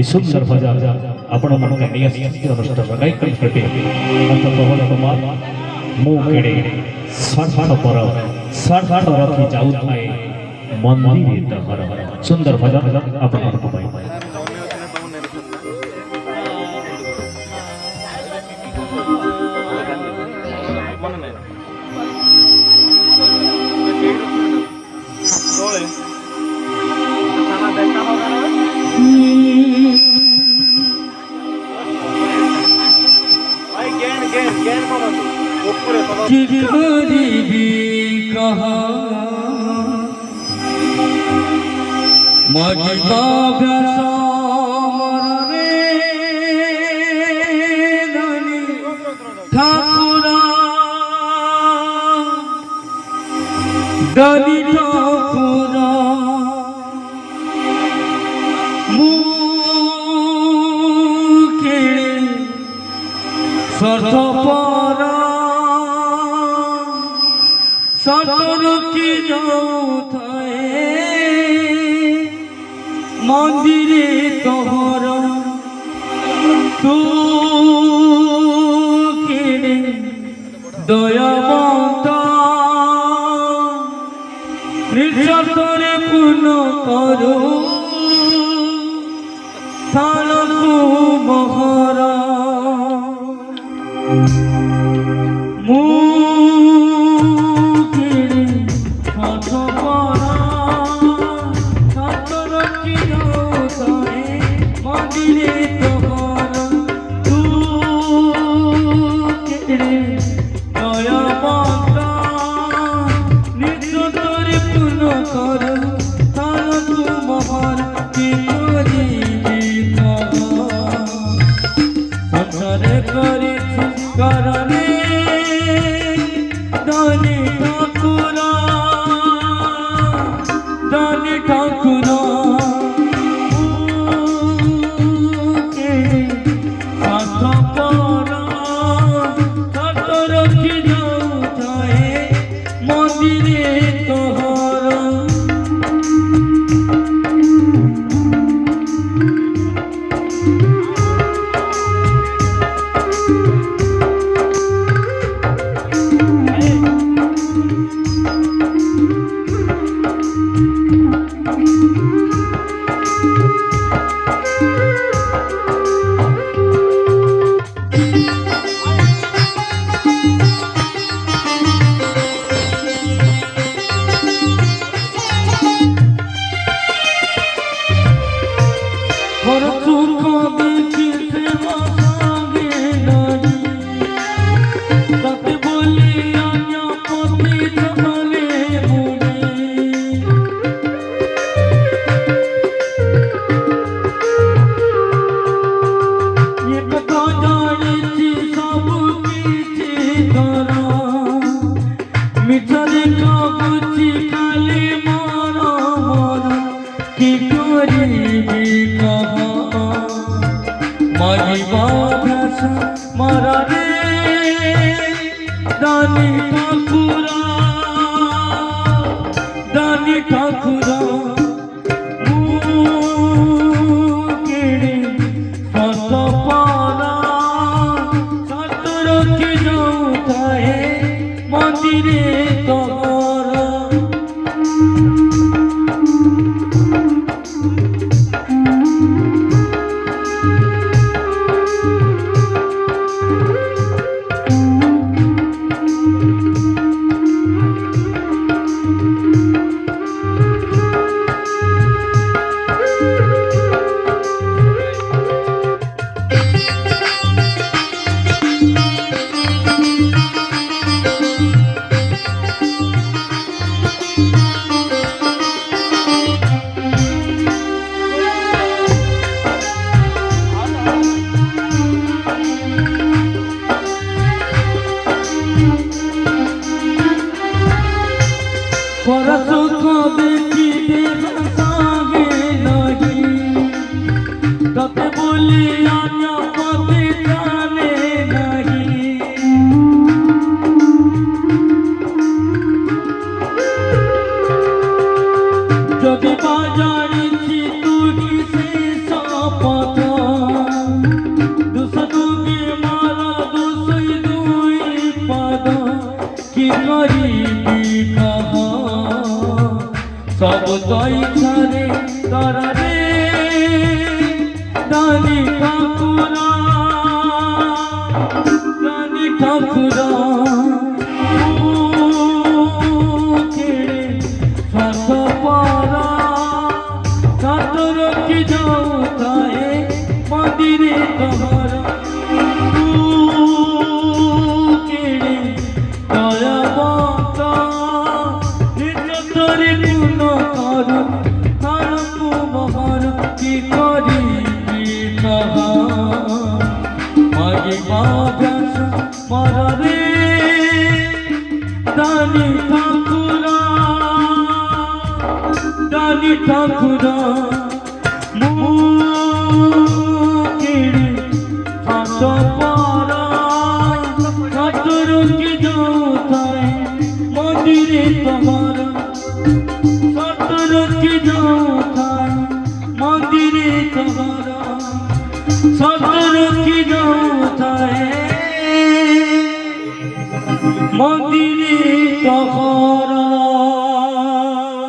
सुंदर भजन आपण मन का नियत अनुष्ठ लगाई कर छटे अंत प्रबल कुमार मु केड़े स्वार्थ रखी जाऊ थाए मंदिर डहर सुंदर भजन आपण मन को पाई डली ठाकुरा मुखे सतपरा सतर की जाऊ थाए मंदिरे तोहर तू दयावंता निर्जतरे पूर्ण करो थालकु महरा मुखिरे सतपरा सतर की जाए मंदिरे तोहर तू केड़े दयावंता निर्जतरे पूर्ण करो थालकु महरा संसारे करे करने दानी ठाकुरा साथ परा सतर की जाऊ थाए मंदिरे तोहर मरा रे दानी ठाकुरा मुकेड़े सतपरा सतर की जाऊ थाए मंदिरे तोहर রানী ঠাকুরা রানী ঠাকুরা কেড়ে শত পারা সাতর কি যাও তায়ে মন্দিরে তোমারা কেড়ে দয়া বাতা নিজ তরে গুণ করো তারকু মহার কি করি কহা মাগে মাভ্যাস মররে রানী ঠাকুরা রানী ঠাকুরা মুকেড়ে হাত পারা সাতর কি যাও তাই মন্দিরে তোমারা সাতর কি যাও তাই মন্দিরে তোমারা সাতর কি যাও তাই মন্দিরে